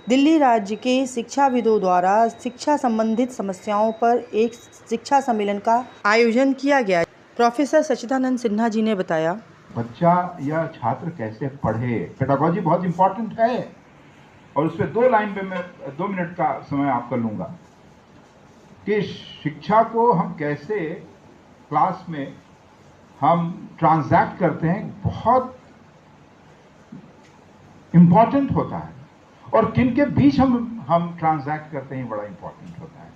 दिल्ली राज्य के शिक्षाविदों द्वारा शिक्षा संबंधित समस्याओं पर एक शिक्षा सम्मेलन का आयोजन किया गया। प्रोफेसर सच्चिदानंद सिन्हा जी ने बताया, बच्चा या छात्र कैसे पढ़े, पेडागोजी बहुत इंपॉर्टेंट है और उस पर 2 लाइन पे मैं 2 मिनट का समय आपका लूंगा कि शिक्षा को हम कैसे क्लास में हम ट्रांजैक्ट करते हैं, बहुत इंपॉर्टेंट होता है और किन के बीच हम ट्रांजैक्ट करते हैं बड़ा इंपॉर्टेंट होता है।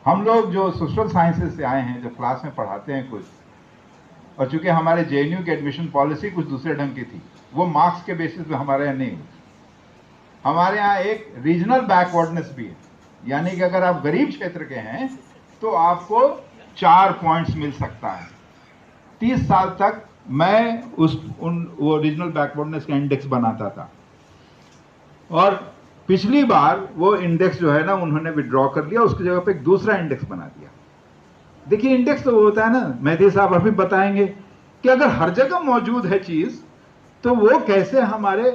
हम लोग जो सोशल साइंसेज से आए हैं, जो क्लास में पढ़ाते हैं कुछ, और चूंकि हमारे जेएनयू की एडमिशन पॉलिसी कुछ दूसरे ढंग की थी, वो मार्क्स के बेसिस पे हमारे यहाँ नहीं हुई। हमारे यहाँ एक रीजनल बैकवर्डनेस भी है, यानी कि अगर आप गरीब क्षेत्र के हैं तो आपको 4 पॉइंट्स मिल सकता है। 30 साल तक मैं वो रीजनल बैकवर्डनेस का इंडेक्स बनाता था और पिछली बार वो इंडेक्स जो है ना उन्होंने विड्रॉ कर लिया, उसकी जगह पे एक दूसरा इंडेक्स बना दिया। देखिए इंडेक्स तो होता है ना, मेहदी साहब अभी बताएंगे कि अगर हर जगह मौजूद है चीज तो वो कैसे हमारी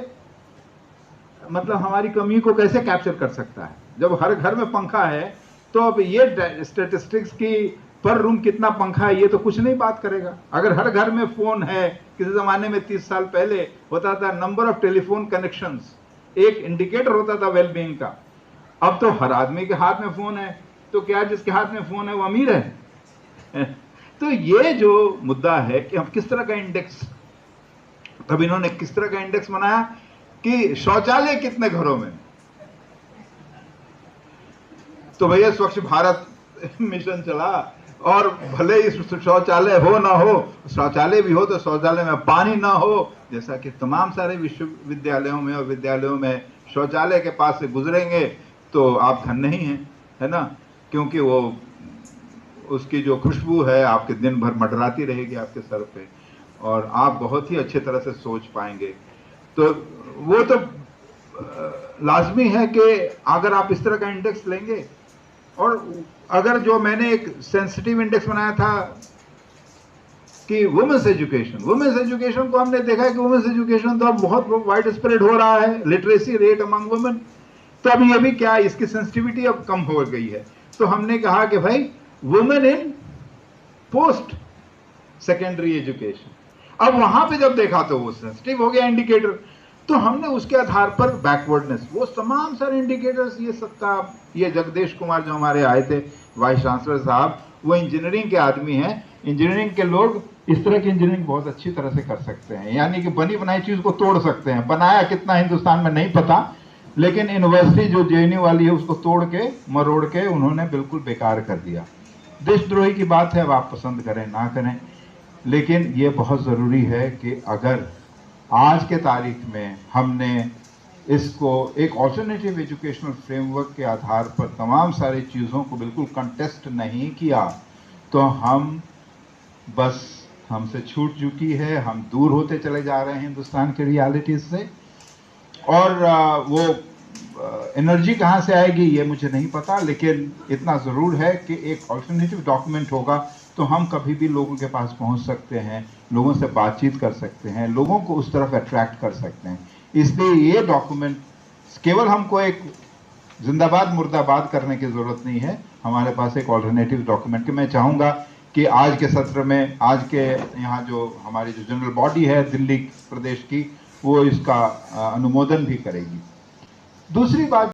कमी को कैसे कैप्चर कर सकता है। जब हर घर में पंखा है तो अब ये स्टेटिस्टिक्स की पर रूम कितना पंखा है ये तो कुछ नहीं बात करेगा। अगर हर घर में फोन है, किसी जमाने में 30 साल पहले होता था नंबर ऑफ टेलीफोन कनेक्शंस, एक इंडिकेटर होता था वेलबींग का। अब तो हर आदमी के हाथ में फोन है, तो क्या जिसके हाथ में फोन है वो अमीर है? तो ये जो मुद्दा है कि हम किस तरह का इंडेक्स, तब इन्होंने किस तरह का इंडेक्स बनाया कि शौचालय कितने घरों में, तो भैया स्वच्छ भारत मिशन चला और भले ही शौचालय हो ना हो, शौचालय भी हो तो शौचालय में पानी ना हो, जैसा कि तमाम सारे विश्वविद्यालयों में और विद्यालयों में शौचालय के पास से गुजरेंगे तो आप धन्य नहीं हैं, है ना, क्योंकि वो उसकी जो खुशबू है आपके दिन भर मंडराती रहेगी आपके सर पे और आप बहुत ही अच्छे तरह से सोच पाएंगे। तो वो तो लाजमी है कि अगर आप इस तरह का इंडेक्स लेंगे, और अगर जो मैंने एक सेंसिटिव इंडेक्स बनाया था कि वुमेन्स एजुकेशन को हमने देखा है कि वुमेन्स एजुकेशन तो अब बहुत वाइड स्प्रेड हो रहा है, लिटरेसी रेट अमंग वुमेन, तो अब ये भी क्या इसकी सेंसिटिविटी अब कम हो गई है। तो हमने कहा कि भाई women in post secondary education, अब वहां पे जब देखा तो वो सेंसिटिव हो गया इंडिकेटर, तो हमने उसके आधार पर बैकवर्डनेस, वो तमाम सारे इंडिकेटर्स, ये सबका, ये जगदेश कुमार जो हमारे आए थे वाइस चांसलर साहब, वो इंजीनियरिंग के आदमी हैं। इंजीनियरिंग के लोग इस तरह की इंजीनियरिंग बहुत अच्छी तरह से कर सकते हैं, यानी कि बनी बनाई चीज को तोड़ सकते हैं। बनाया कितना हिंदुस्तान में नहीं पता, लेकिन यूनिवर्सिटी जो जेएनयू वाली है उसको तोड़ के मरोड़ के उन्होंने बिल्कुल बेकार कर दिया। देशद्रोही की बात है, अब आप पसंद करें ना करें, लेकिन ये बहुत ज़रूरी है कि अगर आज के तारीख में हमने इसको एक ऑल्टरनेटिव एजुकेशनल फ्रेमवर्क के आधार पर तमाम सारी चीज़ों को बिल्कुल कंटेस्ट नहीं किया तो हम बस, हमसे छूट चुकी है, हम दूर होते चले जा रहे हैं हिंदुस्तान के रियलिटीज से। और वो एनर्जी कहाँ से आएगी ये मुझे नहीं पता, लेकिन इतना ज़रूर है कि एक ऑल्टरनेटिव डॉक्यूमेंट होगा तो हम कभी भी लोगों के पास पहुंच सकते हैं, लोगों से बातचीत कर सकते हैं, लोगों को उस तरफ अट्रैक्ट कर सकते हैं। इसलिए ये डॉक्यूमेंट केवल हमको एक जिंदाबाद मुर्दाबाद करने की ज़रूरत नहीं है, हमारे पास एक ऑल्टरनेटिव डॉक्यूमेंट। कि मैं चाहूँगा कि आज के सत्र में, आज के यहाँ जो हमारी जो जनरल बॉडी है दिल्ली प्रदेश की, वो इसका अनुमोदन भी करेगी। दूसरी बात